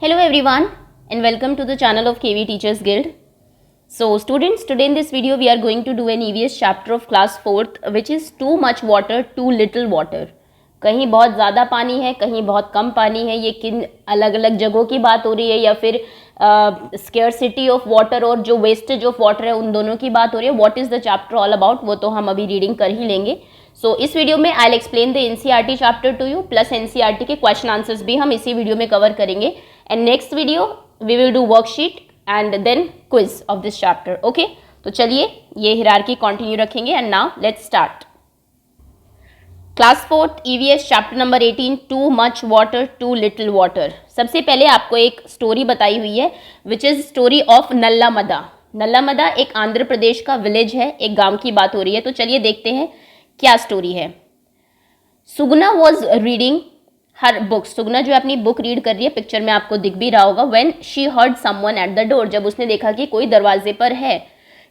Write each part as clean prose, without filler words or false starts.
Hello everyone and welcome to the channel of KV Teachers Guild. So students, today in this video we are going to do an EVS chapter of class 4th which is too much water, too little water. कहीं बहुत ज़्यादा पानी है, कहीं बहुत कम पानी है. ये किन अलग अलग जगहों की बात हो रही है या फिर स्केर्सिटी ऑफ वाटर और जो वेस्टेज ऑफ वाटर है उन दोनों की बात हो रही है. What is the chapter all about वो तो हम अभी रीडिंग कर ही लेंगे. सो इस वीडियो में I will explain the NCERT chapter two you plus NCERT के क्वेश्चन आंसर्स भी हम इसी वीडियो में कवर करेंगे. And next video we will do worksheet and then quiz of this chapter. Okay, तो चलिए ये हिरार्की कंटिन्यू रखेंगे. And now let's start. Class 4th EVS chapter number 18 too much water too little water. सबसे पहले आपको एक story बताई हुई है which is story of Nallamada. Nallamada एक आंध्र प्रदेश का विलेज है, एक गांव की बात हो रही है. तो चलिए देखते हैं क्या स्टोरी है. सुगना वॉज रीडिंग हर बुक. सुगना जो है अपनी बुक रीड कर रही है, पिक्चर में आपको दिख भी रहा होगा. When she heard someone at the door, जब उसने देखा कि कोई दरवाजे पर है.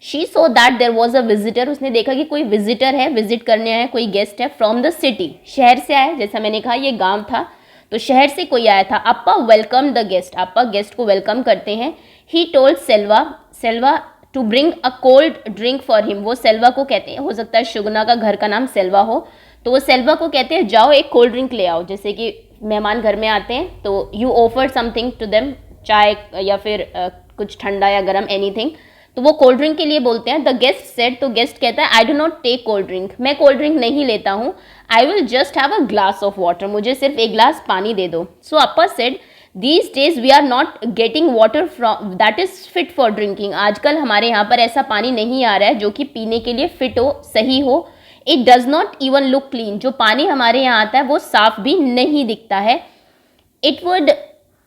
She so that there was a visitor, उसने देखा कि कोई विजिटर है, विजिट करने आया, कोई गेस्ट है. फ्रॉम द सिटी, शहर से आया. जैसा मैंने कहा ये गांव था तो शहर से कोई आया था. Appa welcome the guest, Appa guest को वेलकम करते हैं. He told Selva to bring a cold drink for him. वो सेल्वा को कहते हैं, हो सकता है शुगना का घर का नाम सेल्वा हो, तो वो सेल्वा को कहते हैं जाओ एक कोल्ड ड्रिंक ले आओ. जैसे कि मेहमान घर में आते हैं तो you offer something to them, चाय या फिर कुछ ठंडा या गर्म एनीथिंग, तो वो कोल्ड ड्रिंक के लिए बोलते हैं. द गेस्ट सेड, तो गेस्ट कहता है I do not take cold drink, मैं कोल्ड ड्रिंक नहीं लेता हूँ. I will just have a glass of water, मुझे सिर्फ एक ग्लास पानी दे दो. So Appa said these days we are not getting water from that is fit for drinking. आजकल हमारे यहाँ पर ऐसा पानी नहीं आ रहा है जो कि पीने के लिए फिट हो, सही हो. It does not even look clean, जो पानी हमारे यहाँ आता है वो साफ भी नहीं दिखता है. It would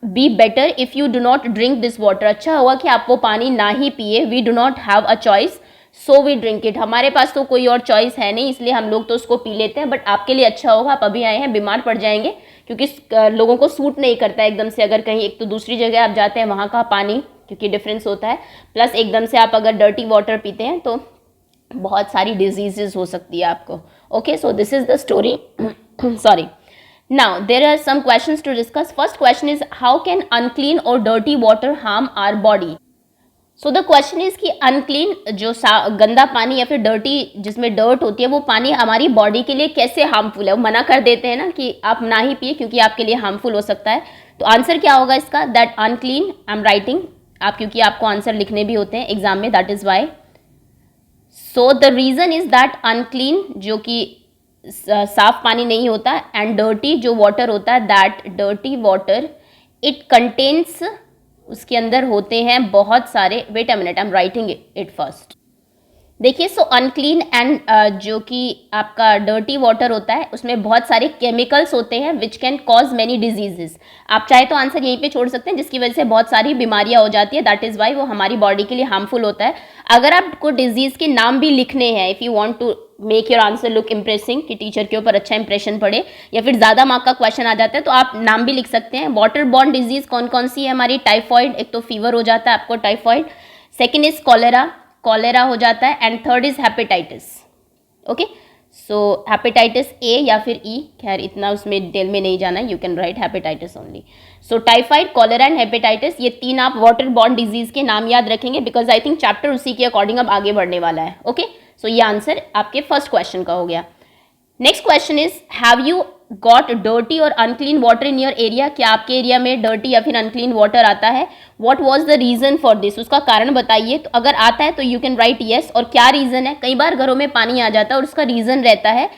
be better if you do not drink this water, अच्छा होगा कि आप वो पानी ना ही पिए. We do not have a choice so we drink it, हमारे पास तो कोई और चॉइस है नहीं इसलिए हम लोग तो उसको पी लेते हैं. बट आपके लिए अच्छा होगा, आप अभी आए हैं, बीमार पड़ जाएंगे क्योंकि लोगों को सूट नहीं करता है एकदम से. अगर कहीं एक तो दूसरी जगह आप जाते हैं वहाँ का पानी क्योंकि डिफरेंस होता है, प्लस एकदम से आप अगर डर्टी वाटर पीते हैं तो बहुत सारी डिजीजेस हो सकती है आपको. Okay, so this is the story. Sorry. Now there are some questions to discuss. First question is how can unclean or dirty water harm our body? So the question is कि unclean जो गंदा पानी या फिर dirty जिसमें dirt होती है वो पानी हमारी बॉडी के लिए कैसे हार्मफुल है. वो मना कर देते हैं ना कि आप ना ही पिए क्योंकि आपके लिए हार्मफुल हो सकता है. तो आंसर क्या होगा इसका, that unclean, I am writing आप क्योंकि आपको आंसर लिखने भी होते हैं एग्जाम में, that is why. So the reason is that unclean जो कि साफ पानी नहीं होता, एंड डर्टी जो वाटर होता है, that dirty water it contains, उसके अंदर होते हैं बहुत सारे, wait a minute I am writing it first. देखिए, सो अनक्लीन एंड जो कि आपका डर्टी वाटर होता है उसमें बहुत सारे केमिकल्स होते हैं which can cause many diseases. आप चाहे तो आंसर यहीं पे छोड़ सकते हैं जिसकी वजह से बहुत सारी बीमारियां हो जाती है. दैट इज़ वाई वो हमारी बॉडी के लिए हार्मफुल होता है. अगर आपको डिजीज़ के नाम भी लिखने हैं, if you want to make your answer look impressing, कि टीचर के ऊपर अच्छा इंप्रेशन पड़े या फिर ज़्यादा मार्क का क्वेश्चन आ जाता है, तो आप नाम भी लिख सकते हैं. वाटर बॉर्न डिजीज़ कौन कौन सी है हमारी, टाइफॉइड, एक तो फीवर हो जाता है आपको टाइफॉइड. सेकेंड इज कॉलेरा हो जाता है. And third is hepatitis. Okay, so hepatitis A या फिर ई, खैर इतना उसमें डिटेल में नहीं जाना है, you can right hepatitis only. So typhoid, cholera and hepatitis, ये तीन आप वाटर बॉर्न डिजीज के नाम याद रखेंगे बिकॉज आई थिंक चैप्टर उसी के अकॉर्डिंग अब आगे बढ़ने वाला है. ओके, सो ये आंसर आपके फर्स्ट क्वेश्चन का हो गया. Next question is have you got dirty और unclean water in your area, क्या आपके एरिया में डर्टी या फिर अनक्लीन वाटर आता है. What was the reason for this, उसका कारण बताइए. तो अगर आता है तो यू कैन राइट येस, और क्या रीजन है. कई बार घरों में पानी आ जाता है और उसका रीजन रहता है,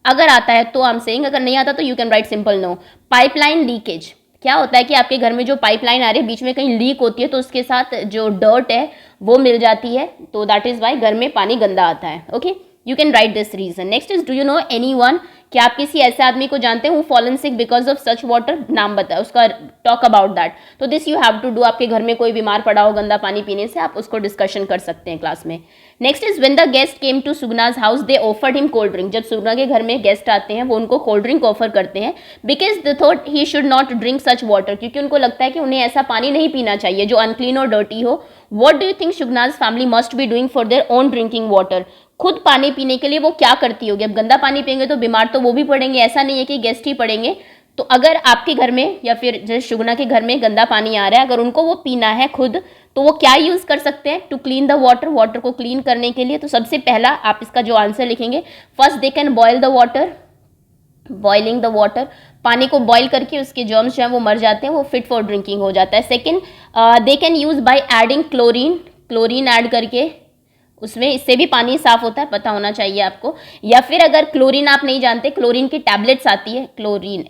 अगर आता है तो आई एम सेइंग, अगर नहीं आता तो you can write simple no. Pipeline leakage, क्या होता है कि आपके घर में जो पाइपलाइन आ रही है बीच में कहीं लीक होती है तो उसके साथ जो डर्ट है वो मिल जाती है, तो दैट इज वाई घर में पानी गंदा आता है. Okay, you can write this reason. Next is do you know anyone, क्या आप किसी ऐसे आदमी को जानते हैं who fallen sick because of such water, नाम बताए उसका, टॉक अबाउट दैट. तो this you have to do. आपके घर में कोई बीमार पड़ा हो गंदा पानी पीने से, आप उसको डिस्कशन कर सकते हैं क्लास में. Next is when the guest came to Sugna's house they offered him cold drink, जब सुगना के घर में गेस्ट आते हैं वो उनको कोल्ड ड्रिंक ऑफर करते हैं because they thought he should not drink such water, क्योंकि उनको लगता है कि उन्हें ऐसा पानी नहीं पीना चाहिए जो अनक्लीन और डर्टी हो. What do you think Shugna's family must be doing for their own drinking water, खुद पानी पीने के लिए वो क्या करती होगी. अब गंदा पानी पियेंगे तो बीमार तो वो भी पड़ेंगे, ऐसा नहीं है कि गेस्ट ही पड़ेंगे. तो अगर आपके घर में या फिर जैसे शुगना के घर में गंदा पानी आ रहा है, अगर उनको वो पीना है खुद, तो वो क्या यूज़ कर सकते हैं to clean the water, water को क्लीन करने के लिए? तो सबसे पहला आप इसका जो आंसर लिखेंगे, first they can boil the water, boiling the water, पानी को बॉयल करके उसके जर्म्स जो हैं वो मर जाते हैं, वो फिट फॉर ड्रिंकिंग हो जाता है। Second, they can use by adding chlorine, chlorine add करके उसमें, इससे भी पानी साफ होता है, पता होना चाहिए आपको। या फिर अगर क्लोरीन आप नहीं जानते, क्लोरीन की टैबलेट्स आती है, क्लोरीन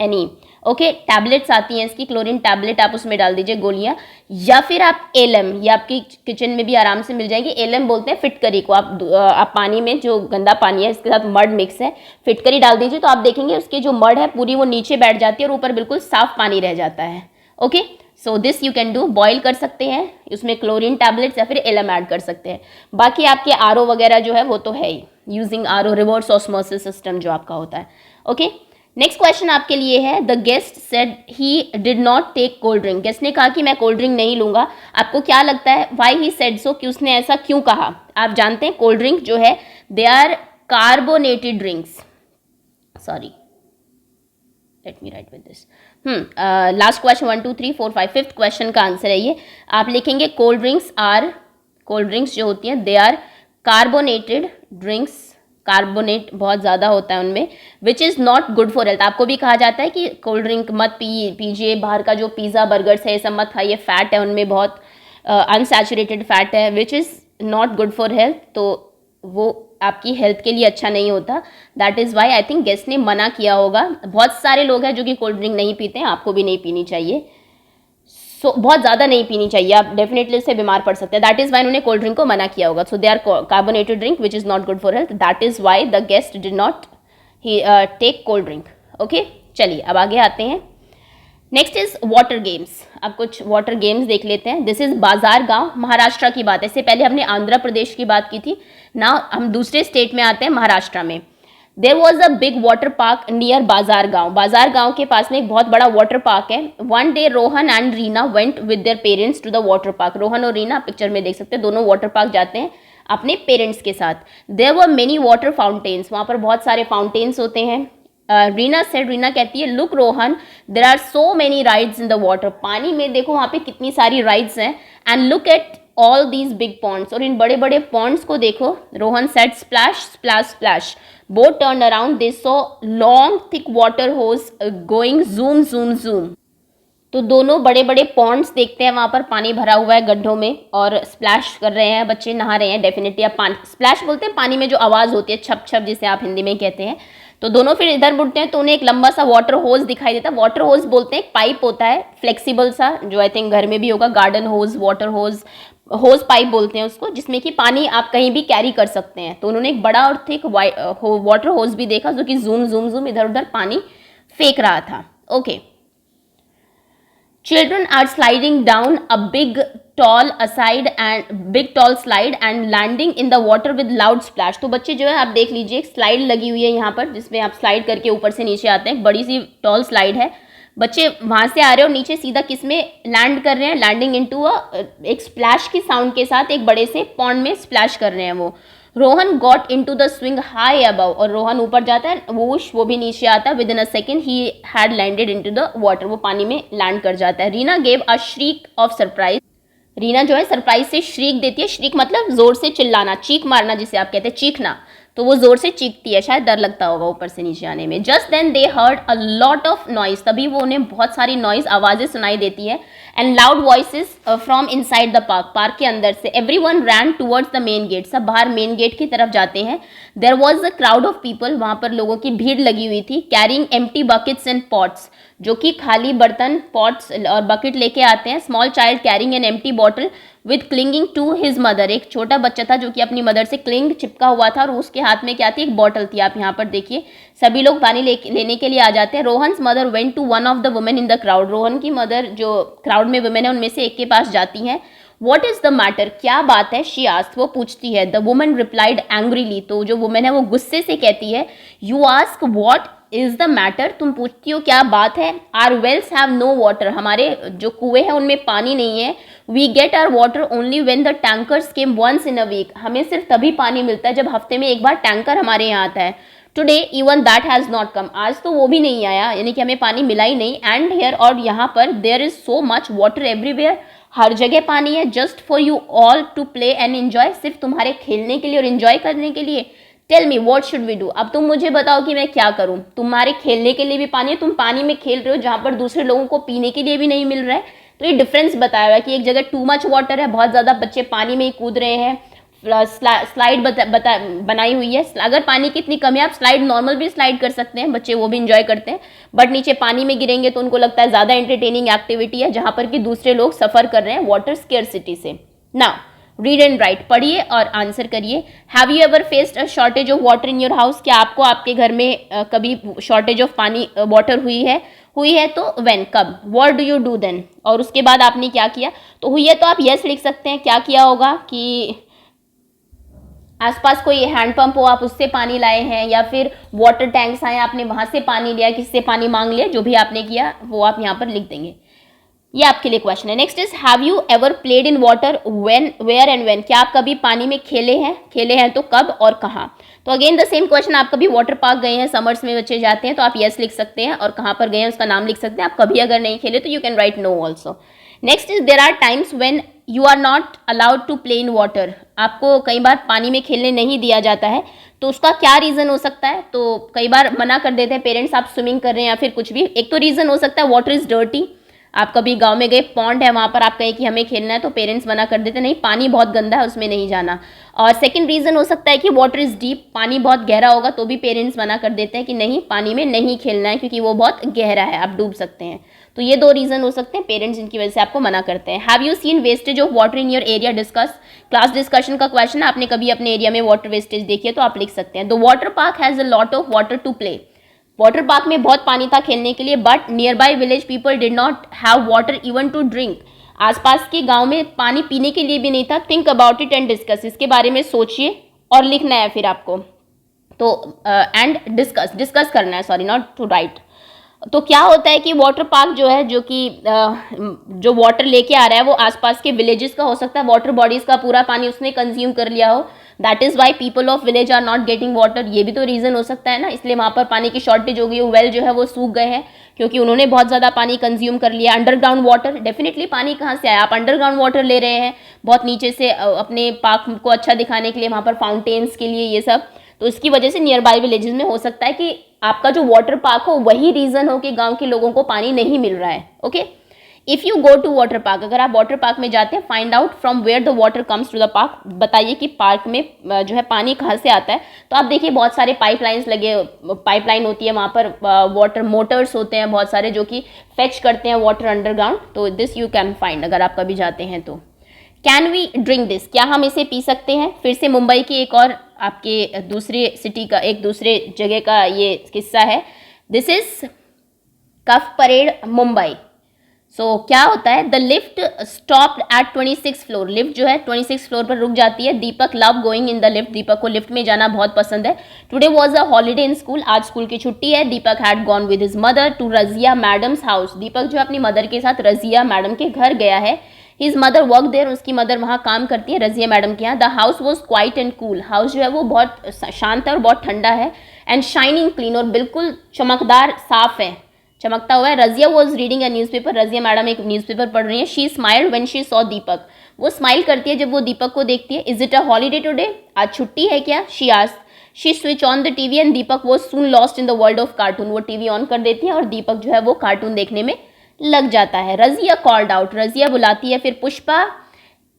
एनी ओके, टैबलेट्स आती हैं इसकी, क्लोरीन टैबलेट आप उसमें डाल दीजिए, गोलियां। या फिर आप एलएम, ये आपकी किचन में भी आराम से मिल जाएगी, एलएम बोलते हैं फिटकरी को। आप पानी में जो गंदा पानी है इसके साथ मड मिक्स है, फिटकरी डाल दीजिए, तो आप देखेंगे उसकी जो मड है पूरी वो नीचे बैठ जाती है और ऊपर बिल्कुल साफ पानी रह जाता है। Okay, so this you can do, boil कर सकते हैं, उसमें क्लोरीन टैबलेट्स या फिर एलएम ऐड कर सकते हैं। बाकी आपके आरओ वगैरह जो है वो तो है ही, using RO, reverse osmosis system जो आपका होता है। ओके, नेक्स्ट क्वेश्चन आपके लिए है, the guest said he did not take cold drink. Guest ने कहा कि मैं कोल्ड ड्रिंक नहीं लूंगा। आपको क्या लगता है व्हाई ही सेड सो, कि उसने ऐसा क्यों कहा? आप जानते हैं कोल्ड ड्रिंक जो है they are carbonated drinks, sorry let me write with this. Last question 1 2 3 4 5 fifth question का आंसर है ये। आप लिखेंगे कोल्ड ड्रिंक्स जो होती हैं they are carbonated drinks, carbonate बहुत ज़्यादा होता है उनमें, which is not good for health. आपको भी कहा जाता है कि कोल्ड ड्रिंक मत पीजिए, बाहर का जो पिज़्ज़ा बर्गर्स है ये सब मत खाइए, फैट है उनमें, बहुत अनसैचुरेटेड फैट है, which is not good for health, तो वो आपकी हेल्थ के लिए अच्छा नहीं होता। That is Y I think guest ने मना किया होगा। बहुत सारे लोग हैं जो कि कोल्ड ड्रिंक नहीं पीते हैं, आपको भी नहीं पीनी चाहिए, सो बहुत ज़्यादा नहीं पीनी चाहिए, आप डेफिनेटली इससे बीमार पड़ सकते हैं। दैट इज़ वाई उन्होंने कोल्ड ड्रिंक को मना किया होगा। So they are carbonated drink which is not good for health, that is why the guest did not take cold drink. Okay, चलिए अब आगे आते हैं। Next is water games. अब कुछ वाटर गेम्स देख लेते हैं। दिस इज बाजार गांव, महाराष्ट्र की बात है। इससे पहले हमने आंध्र प्रदेश की बात की थी, नाउ हम दूसरे स्टेट में आते हैं, महाराष्ट्र में। There was a big water park near बाजार गांव। बाजार गांव के पास में एक बहुत बड़ा वाटर पार्क है। One day Rohan and Reena went with their parents to the water park. Rohan और रीना पिक्चर में देख सकते हैं, दोनों वाटर पार्क जाते हैं अपने पेरेंट्स के साथ। There were many water fountains, वहाँ पर बहुत सारे फाउंटेन्स होते हैं। रीना सेड, रीना कहती है, look Rohan there are so many rides in the water. पानी में देखो वहाँ पे कितनी सारी राइड्स हैं। And look at all these big ponds, और इन बड़े बड़े पॉन्ड्स को देखो। Rohan said, splash splash splash. Both turn around, they saw long thick water hose going zoom zoom zoom. तो दोनों बड़े बड़े पॉन्ड्स देखते हैं, वहाँ पर पानी भरा हुआ है गड्ढों में, और स्प्लैश कर रहे हैं, बच्चे नहा रहे हैं। डेफिनेटली आप पानी स्प्लैश बोलते हैं, पानी में जो आवाज़ होती है, छप छप जिसे आप हिंदी में कहते हैं। तो दोनों फिर इधर मुड़ते हैं तो उन्हें एक लंबा सा वाटर होज दिखाई देता है। वाटर होज बोलते हैं एक पाइप होता है फ्लेक्सिबल सा, जो आई थिंक घर में भी होगा, गार्डन होज, वाटर होज, होज पाइप बोलते हैं उसको, जिसमें कि पानी आप कहीं भी कैरी कर सकते हैं। तो उन्होंने एक बड़ा और थिक वाटर होज भी देखा जो कि जूम जूम जूम इधर उधर पानी फेंक रहा था। Okay, Children are sliding down a big tall slide and landing in the water with loud splash। तो बच्चे जो है आप देख लीजिए, एक स्लाइड लगी हुई है यहाँ पर जिसमें आप स्लाइड करके ऊपर से नीचे आते हैं। बड़ी सी टॉल स्लाइड है, बच्चे वहाँ से आ रहे हैं और नीचे सीधा किस में लैंड कर रहे हैं, लैंडिंग इनटू एक स्प्लैश की साउंड के साथ एक बड़े से पॉन्ड में स्प्लैश कर रहे हैं वो। Rohan got into the swing high above, और रोहन ऊपर जाता है, वो भी नीचे आता है। With in a second he had landed into the water, वो पानी में लैंड कर जाता है। Reena gave a श्रीक of surprise. Reena जो है सरप्राइज से श्रीक देती है। श्रीक मतलब जोर से चिल्लाना, चीख मारना जिसे आप कहते हैं, चीखना। तो वो जोर से चीखती है, शायद डर लगता होगा ऊपर से नीचे आने में। Just then they heard a lot of noise, तभी वो उन्हें बहुत सारी नॉइज, आवाज़ें सुनाई देती है। And loud voices from inside the park, park के अंदर से। Everyone ran towards the main gate, सब बाहर मेन गेट की तरफ जाते हैं। There was a crowd of people, वहाँ पर लोगों की भीड़ लगी हुई थी। Carrying empty buckets and pots, जो कि खाली बर्तन, पॉट्स और बकेट लेके आते हैं। Small child carrying an empty bottle with clinging to his mother, एक छोटा बच्चा था जो कि अपनी मदर से क्लिंग चिपका हुआ था और उसके हाथ में क्या थी, एक बॉटल थी। आप यहाँ पर देखिए सभी लोग पानी लेने के लिए आ जाते हैं। Rohan's mother went to one of the women in the crowd, Rohan की मदर जो क्राउड में वुमेन है उनमें से एक के पास जाती हैं। वॉट इज द मैटर, क्या बात है, शी आस्क्ड, वो पूछती है। द वुमन रिप्लाइड एंग्रीली, तो जो वुमेन है वो गुस्से से कहती है, you ask what is the matter, तुम पूछती हो क्या बात है। Our wells have no water, हमारे जो कुएं हैं उनमें पानी नहीं है। We get our water only when the tankers came once in a week, हमें सिर्फ तभी पानी मिलता है जब हफ्ते में एक बार टैंकर हमारे यहाँ आता है। Today even that has not come, आज तो वो भी नहीं आया, यानी कि हमें पानी मिला ही नहीं. एंड हियर, और यहाँ पर, there is so much water everywhere, हर जगह पानी है. Just for you all to play and enjoy, सिर्फ तुम्हारे खेलने के लिए और एंजॉय करने के लिए. Tell me what should we do, अब तुम मुझे बताओ कि मैं क्या करूं. तुम्हारे खेलने के लिए भी पानी है, तुम पानी में खेल रहे हो जहां पर दूसरे लोगों को पीने के लिए भी नहीं मिल रहा है. तो ये डिफरेंस बताया हुआ है कि एक जगह टू मच वाटर है, बहुत ज़्यादा बच्चे पानी में ही कूद रहे हैं. स्लाइड बनाई हुई है, अगर पानी की इतनी कमी है आप स्लाइड नॉर्मल भी स्लाइड कर सकते हैं, बच्चे वो भी इंजॉय करते हैं. बट नीचे पानी में गिरेंगे तो उनको लगता है ज़्यादा एंटरटेनिंग एक्टिविटी है, जहाँ पर कि दूसरे लोग सफ़र कर रहे हैं वाटर स्केर्सिटी से. नाउ रीड एंड राइट, पढ़िए और आंसर करिए. Have you ever faced a shortage of water in your house, क्या आपको आपके घर में कभी शॉर्टेज ऑफ पानी वाटर हुई है तो व्हेन, कब. What do you do then, और उसके बाद आपने क्या किया. तो हुई है तो आप यस लिख सकते हैं. क्या किया होगा कि आसपास कोई हैंडपंप हो, आप उससे पानी लाए हैं, या फिर वाटर टैंक्स आए, आपने वहां से पानी लिया, किसी से पानी मांग लिया, जो भी आपने किया वो आप यहाँ पर लिख देंगे. ये आपके लिए क्वेश्चन है. Next is have you ever played in water, when, where and when, क्या आप कभी पानी में खेले हैं तो कब और कहाँ. तो अगेन द सेम क्वेश्चन, आप कभी वाटर पार्क गए हैं, समर्स में बच्चे जाते हैं तो आप यस लिख सकते हैं, और कहाँ पर गए हैं उसका नाम लिख सकते हैं. आप कभी अगर नहीं खेले तो you can write no also. Next is there are times when you are not allowed to play in water, आपको कई बार पानी में खेलने नहीं दिया जाता है, तो उसका क्या रीज़न हो सकता है. तो कई बार मना कर देते हैं पेरेंट्स, आप स्विमिंग कर रहे हैं या फिर कुछ भी. एक तो रीज़न हो सकता है वाटर इज़ डर्टी, आप कभी गांव में गए, पॉन्ड है वहाँ पर, आप कहें कि हमें खेलना है तो पेरेंट्स मना कर देते नहीं, पानी बहुत गंदा है उसमें नहीं जाना. और सेकंड रीज़न हो सकता है कि वाटर इज़ डीप, पानी बहुत गहरा होगा तो भी पेरेंट्स मना कर देते हैं कि नहीं पानी में नहीं खेलना है क्योंकि वो बहुत गहरा है, आप डूब सकते हैं. तो ये दो रीज़न हो सकते हैं पेरेंट्स जिनकी वजह से आपको मना करते हैं. Have you seen wastage of water in your area, discuss, class discussion का क्वेश्चन है, आपने कभी अपने एरिया में वाटर वेस्टेज देखी है तो आप लिख सकते हैं. The water park has a lot of water to play, water park में बहुत पानी था खेलने के लिए. But nearby village people did not have water even to drink, आसपास के गांव में पानी पीने के लिए भी नहीं था. Think about it and discuss, इसके बारे में सोचिए और लिखना है फिर आपको. तो एंड डिस्कस करना है, सॉरी नॉट टू राइट. तो क्या होता है कि वाटर पार्क जो है, जो कि जो वाटर लेके आ रहा है वो आसपास के विलेजेस का हो सकता है, वाटर बॉडीज का पूरा पानी उसने कंज्यूम कर लिया हो. That is why people of village are not getting water, ये भी तो रीज़न हो सकता है ना, इसलिए वहाँ पर पानी की शॉर्टेज हो गई. वेल जो है वो सूख गए हैं क्योंकि उन्होंने बहुत ज़्यादा पानी कंज्यूम कर लिया. अंडरग्राउंड वाटर, डेफिनेटली पानी कहाँ से आया, आप अंडरग्राउंड वाटर ले रहे हैं बहुत नीचे से, अपने पार्क को अच्छा दिखाने के लिए, वहाँ पर फाउंटेन्स के लिए, ये सब. तो इसकी वजह से नियर बाय विलेजेस में हो सकता है कि आपका जो वाटर पार्क हो वही रीज़न हो कि गांव के लोगों को पानी नहीं मिल रहा है. Okay, if you go to water park, अगर आप वाटर पार्क में जाते हैं, find out from where the water comes to the park, बताइए कि पार्क में जो है पानी कहाँ से आता है. तो आप देखिए बहुत सारे पाइपलाइंस लगे, पाइपलाइन होती है वहाँ पर, वाटर मोटर्स होते हैं बहुत सारे जो कि फेच करते हैं वाटर अंडरग्राउंड. तो दिस यू कैन फाइंड अगर आप कभी जाते हैं तो. कैन वी ड्रिंक दिस, क्या हम इसे पी सकते हैं. फिर से मुंबई की एक और आपके दूसरे सिटी का, एक दूसरे जगह का ये किस्सा है. This is Cuff Parade Mumbai. So क्या होता है, the lift stopped at 26 floor, lift जो है 26 फ्लोर पर रुक जाती है. Deepak love going in the lift, Deepak को लिफ्ट में जाना बहुत पसंद है. Today was a holiday in school, आज स्कूल की छुट्टी है. Deepak had gone with his mother to Razia madam's house, Deepak जो अपनी मदर के साथ रजिया मैडम के घर गया है. हिज मदर वर्क देयर, उसकी मदर वहाँ काम करती है रजिया मैडम के यहाँ. The house was quiet and cool, house जो है वो बहुत शांत है और बहुत ठंडा है. एंड शाइनिंग क्लीन, और बिल्कुल चमकदार साफ है, चमकता हुआ है. Razia was reading a newspaper, Razia madam एक न्यूज़पेपर पढ़ रही है. She smiled when she saw Deepak, वो स्माइल करती है जब वो दीपक को देखती है. Is it a holiday today, आज छुट्टी है क्या. She asked. She switch on the TV and Deepak was soon lost in the world of cartoon, वो टीवी ऑन कर देती है और दीपक जो है वो कार्टून देखने में लग जाता है. रजिया कॉल्ड आउट, रजिया बुलाती है. फिर Pushpa,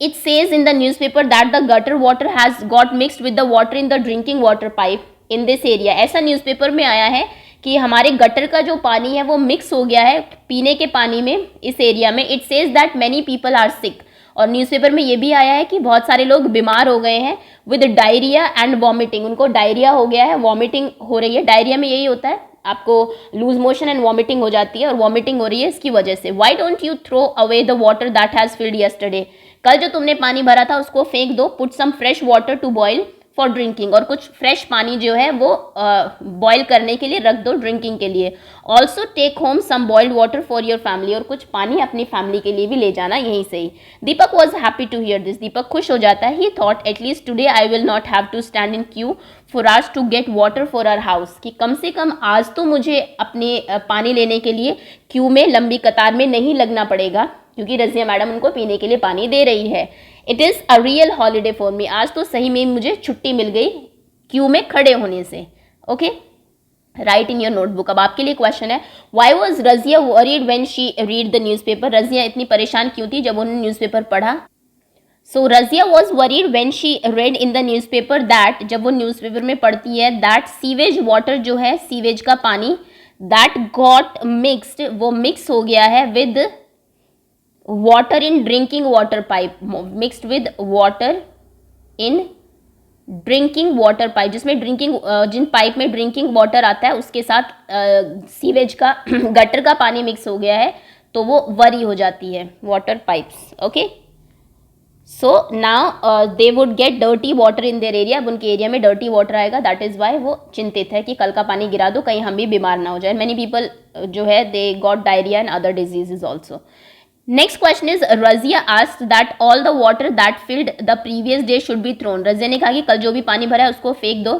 it says in the newspaper that the gutter water has got mixed with the water in the drinking water pipe in this area, ऐसा न्यूज़पेपर में आया है कि हमारे गटर का जो पानी है वो मिक्स हो गया है पीने के पानी में इस एरिया में. It says that many people are sick, और न्यूज़पेपर में ये भी आया है कि बहुत सारे लोग बीमार हो गए हैं. विद डायरिया एंड वॉमिटिंग, उनको डायरिया हो गया है, वॉमिटिंग हो रही है. डायरिया में यही होता है, आपको लूज मोशन एंड वॉमिटिंग हो जाती है, और वॉमिटिंग हो रही है इसकी वजह से. Why don't you throw away the water that has filled yesterday, कल जो तुमने पानी भरा था उसको फेंक दो. Put some fresh water to boil, for drinking, और कुछ फ्रेश पानी जो है वो बॉयल करने के लिए रख दो ड्रिंकिंग के लिए। Also take home some boiled water for your family, और कुछ पानी अपनी फैमिली के लिए भी ले जाना यहीं से ही। Deepak was happy to hear this, Deepak खुश हो जाता है। He thought at least today I will not have to stand in queue for hours to get water for our house, कि कम से कम आज तो मुझे अपने पानी लेने के लिए क्यू में लंबी कतार में नहीं लगना पड़ेगा, क्योंकि रज़िया मैडम उनको पीने के लिए पानी दे रही है। It is a real holiday for me, आज तो सही में मुझे छुट्टी मिल गई क्यू में खड़े होने से। Okay, write in your notebook. अब आपके लिए क्वेश्चन है, why was Razia worried when she read the newspaper, Razia इतनी परेशान क्यों थी जब उन्होंने न्यूज़पेपर पढ़ा। So Razia was worried when she read in the newspaper that, जब वो न्यूज़पेपर में पढ़ती है, दैट सीवेज वाटर जो है सीवेज का पानी, दैट गॉट मिक्सड, वो मिक्स हो गया है with water in drinking water pipe, mixed with water in drinking water pipe, जिसमें ड्रिंकिंग जिन पाइप में ड्रिंकिंग वाटर आता है उसके साथ सीवेज का गटर का पानी मिक्स हो गया है, तो वो वरी हो जाती है water pipes. Okay, so now they would get dirty water in their area, अब उनके एरिया में डर्टी वाटर आएगा, दैट इज़ वाई वो चिंतित है कि कल का पानी गिरा दो कहीं हम भी बीमार ना हो जाए। मैनी पीपल जो है they got diarrhoea and other diseases also. Next question is, Razia asked that all the water that filled the previous day should be thrown, Razia ने कहा कि कल जो भी पानी भरा है उसको फेंक दो।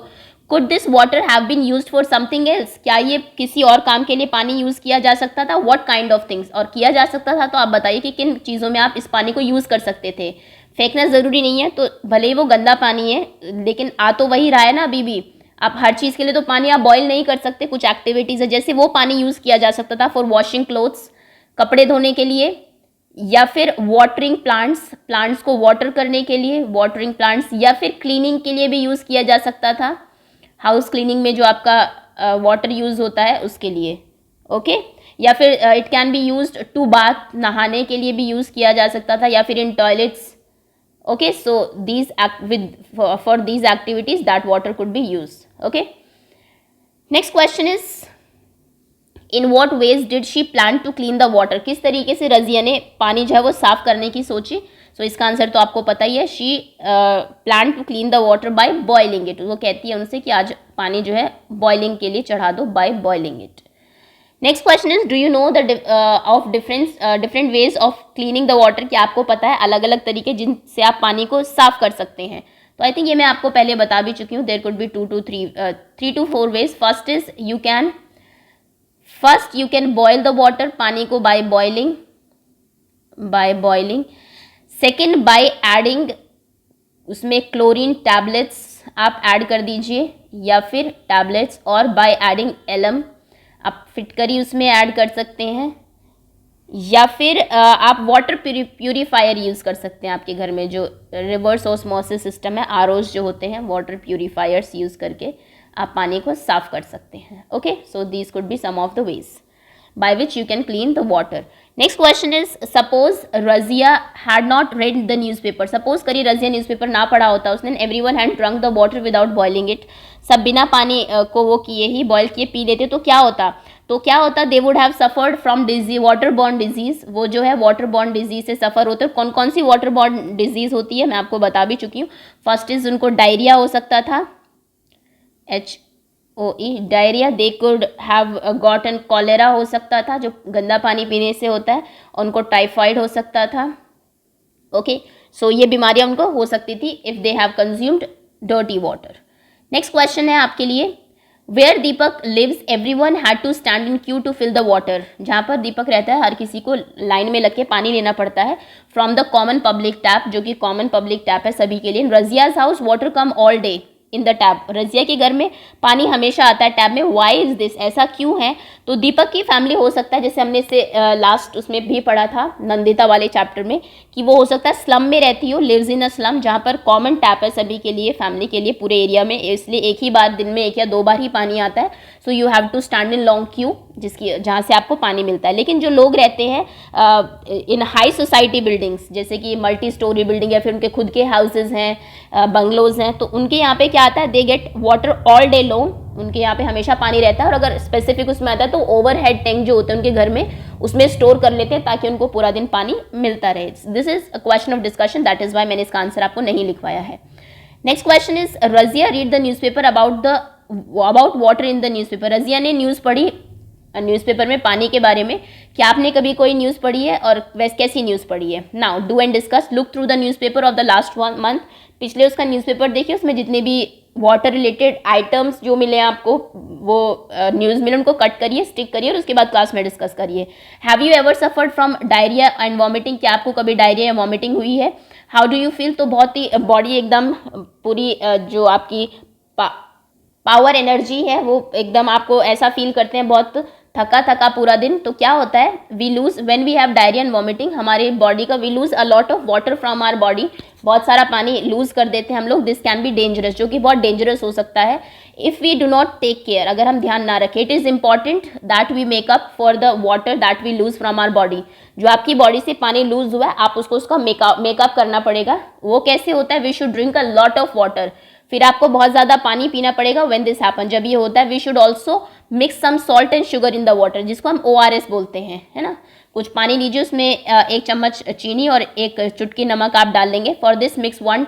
Could this water have been used for something else, क्या ये किसी और काम के लिए पानी यूज़ किया जा सकता था। व्हाट काइंड ऑफ थिंग्स, और किया जा सकता था तो आप बताइए कि किन चीज़ों में आप इस पानी को यूज़ कर सकते थे। फेंकना ज़रूरी नहीं है, तो भले ही वो गंदा पानी है लेकिन आ तो वही रहा है ना अभी भी। आप हर चीज़ के लिए तो पानी आप बॉयल नहीं कर सकते, कुछ एक्टिविटीज़ है, जैसे वो पानी यूज़ किया जा सकता था फॉर वॉशिंग क्लोथ्स, कपड़े धोने के लिए, या फिर वाटरिंग प्लांट्स, प्लांट्स को वाटर करने के लिए वाटरिंग प्लांट्स, या फिर क्लीनिंग के लिए भी यूज़ किया जा सकता था, हाउस क्लीनिंग में जो आपका वाटर यूज़ होता है उसके लिए। ओके, या फिर it can be used to bath, नहाने के लिए भी यूज़ किया जा सकता था, या फिर इन toilets. Okay, so for these activities that water could be used. Okay, next question is, in what ways did she plan to clean the water, किस तरीके से रज़िया ने पानी जो है वो साफ करने की सोची। सो इसका आंसर तो आपको पता ही है, she plan to clean the water by boiling it, वो कहती है उनसे कि आज पानी जो है बॉइलिंग के लिए चढ़ा दो, by boiling it. Next question is, do you know the of different ways of cleaning the water, कि आपको पता है अलग अलग तरीके जिनसे आप पानी को साफ कर सकते हैं। तो आई थिंक ये मैं आपको पहले बता भी चुकी हूँ। There could be 3 to 4 ways. First is you can boil the water, पानी को by boiling. Second, by adding, उसमें क्लोरीन टैबलेट्स आप ऐड कर दीजिए, या फिर टैबलेट्स, और बाय एडिंग एलम, आप फिटकरी उसमें ऐड कर सकते हैं, या फिर आप वाटर प्यूरीफायर यूज़ कर सकते हैं। आपके घर में जो रिवर्स ऑस्मोसिस सिस्टम है, आरओज जो होते हैं, वाटर प्यूरीफायर्स यूज़ करके आप पानी को साफ कर सकते हैं। Okay, so these could be some of the ways by which you can clean the water. Next question is, suppose Razia had not read the newspaper. Suppose करिए रज़िया न्यूज़पेपर ना पढ़ा होता उसने, everyone had drunk the water without boiling it. सब बिना पानी को वो किए ही बॉयल किए पी लेते, तो क्या होता they would have suffered from disease, waterborne disease. वो जो है waterborne disease से सफ़र होते। कौन कौन सी waterborne disease होती है मैं आपको बता भी चुकी हूँ। फर्स्ट इज उनको डायरिया हो सकता था, HOE diarrhoea. They could have gotten cholera हो सकता था, जो गंदा पानी पीने से होता है। उनको टाइफाइड हो सकता था। ओके, सो ये बीमारियां उनको हो सकती थी if they have consumed dirty water. Next question है आपके लिए, where Deepak lives everyone had to stand in queue to fill the water. जहाँ पर दीपक रहता है हर किसी को लाइन में लग के पानी लेना पड़ता है from the common public tap, जो कि कॉमन पब्लिक टैप है सभी के लिए। Razia's house water come all day in the tap, Razia के घर में पानी हमेशा आता है टैब में। वाई इज दिस, ऐसा क्यों है। तो दीपक की फैमिली हो सकता है, जैसे हमने इसे लास्ट उसमें भी पढ़ा था नंदिता वाले चैप्टर में, कि वो हो सकता है स्लम में रहती हो, लिव्स इन अ स्लम, जहाँ पर कॉमन टैप है सभी के लिए, फैमिली के लिए, पूरे एरिया में, इसलिए एक ही बार दिन में 1 या 2 बार ही पानी आता है। So you have to stand in long queue, जहाँ से आपको पानी मिलता है। लेकिन जो लोग रहते हैं इन हाई सोसाइटी बिल्डिंग्स, जैसे कि मल्टी स्टोरी बिल्डिंग या फिर उनके खुद के हाउसेज हैं, बंगलोज हैं, तो उनके यहाँ पे क्या आता है, they get water all day long, उनके यहाँ पे हमेशा पानी रहता है। और अगर स्पेसिफिक उसमें आता है तो ओवरहेड टैंक जो होते हैं उनके घर में, उसमें स्टोर कर लेते हैं ताकि उनको पूरा दिन पानी मिलता रहे। This is a question of discussion, that is why मैंने इसका आंसर आपको नहीं लिखवाया है। Next question is Razia read the newspaper about water in the newspaper. Razia ने न्यूज़ पढ़ी न्यूज़पेपर में पानी के बारे में। क्या आपने कभी कोई न्यूज़ पढ़ी है और वैसे कैसी न्यूज़ पढ़ी है? Now do and discuss. Look through the newspaper of the last 1 month. पिछले उसका न्यूज़पेपर देखिए, उसमें जितने भी वाटर रिलेटेड आइटम्स जो मिले आपको, वो न्यूज़ मिले, उनको कट करिए, स्टिक करिए और उसके बाद क्लास में डिस्कस करिए। Have you ever suffered from diarrhoea and vomiting? क्या आपको कभी डायरिया या वॉमिटिंग हुई है? How do you feel? तो बहुत ही बॉडी एकदम पूरी जो आपकी पावर एनर्जी है वो एकदम आपको ऐसा फील करते हैं, बहुत थका थका पूरा दिन। तो क्या होता है, we lose when we have diarrhoea and vomiting, हमारे बॉडी का we lose a lot of water from our body, बहुत सारा पानी लूज कर देते हैं हम लोग। दिस कैन बी डेंजरस, जो कि बहुत डेंजरस हो सकता है if we do not take care, अगर हम ध्यान ना रखें। It is important that we make up for the water that we lose from our body. जो आपकी बॉडी से पानी लूज हुआ है, आप उसका मेकअप करना पड़ेगा। वो कैसे होता है? We should drink a lot of water. फिर आपको बहुत ज़्यादा पानी पीना पड़ेगा व्हेन दिस हैपन, जब ये होता है। We should also mix some salt and sugar in the water, जिसको हम ORS बोलते हैं, है ना। कुछ पानी लीजिए, उसमें 1 चम्मच चीनी और 1 चुटकी नमक आप डाल लेंगे। For this mix 1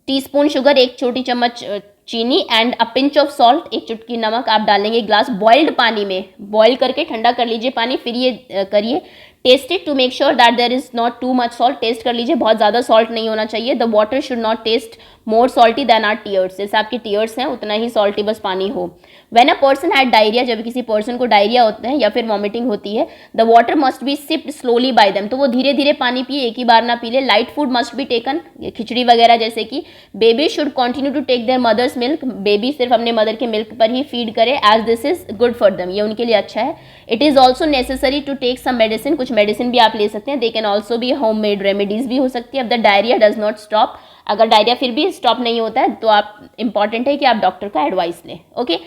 teaspoon sugar, 1 छोटी चम्मच चीनी and a pinch of salt, 1 चुटकी नमक आप डालेंगे एक ग्लास बॉइल्ड पानी में। बॉयल करके ठंडा कर लीजिए पानी, फिर ये करिए। Taste it to make sure that there is not too much salt. Taste कर लीजिए, बहुत ज़्यादा सॉल्ट नहीं होना चाहिए। The water should not taste more salty than our tears, जैसे आपके टीयर्स हैं उतना ही सॉल्टी बस पानी हो। When a person had diarrhoea, जब किसी पर्सन को डायरिया होता है या फिर वॉमिटिंग होती है, the water must be sipped slowly bye them, तो वो धीरे धीरे पानी पिए, एक ही बार ना पी ले। Light food must be taken, खिचड़ी वगैरह जैसे कि। Baby should continue to take their mother's milk, baby सिर्फ अपने मदर के मिल्क पर ही फीड करे, as this is good for them, ये उनके लिए अच्छा है। It is also necessary to take some medicine, कुछ मेडिसिन भी आप ले सकते हैं। दे कैन ऑल्सो भी होम मेड रेमेडीज भी हो सकती है। अब the diarrhoea does not stop, अगर डायरिया फिर भी स्टॉप नहीं होता है तो आप इंपॉर्टेंट है कि आप डॉक्टर का एडवाइस लें। ओके,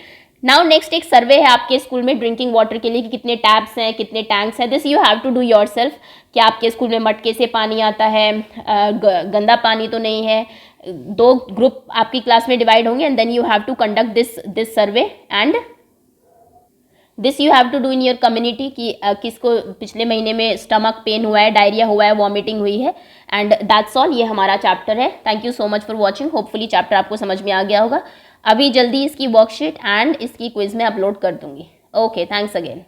नाउ नेक्स्ट एक सर्वे है आपके स्कूल में ड्रिंकिंग वाटर के लिए कि कितने टैप्स हैं, कितने टैंक्स हैं। This you have to do yourself. क्या आपके स्कूल में मटके से पानी आता है, गंदा पानी तो नहीं है? 2 ग्रुप आपकी क्लास में डिवाइड होंगे and then you have to conduct this survey and this you have to do in your community कि किसको पिछले महीने में स्टमक पेन हुआ है, डायरिया हुआ है, वॉमिटिंग हुई है। एंड दैट्स ऑल, ये हमारा चैप्टर है। Thank you so much for watching. Hopefully chapter आपको समझ में आ गया होगा। अभी जल्दी इसकी वर्कशीट एंड इसकी क्विज में अपलोड कर दूंगी। Okay, thanks again.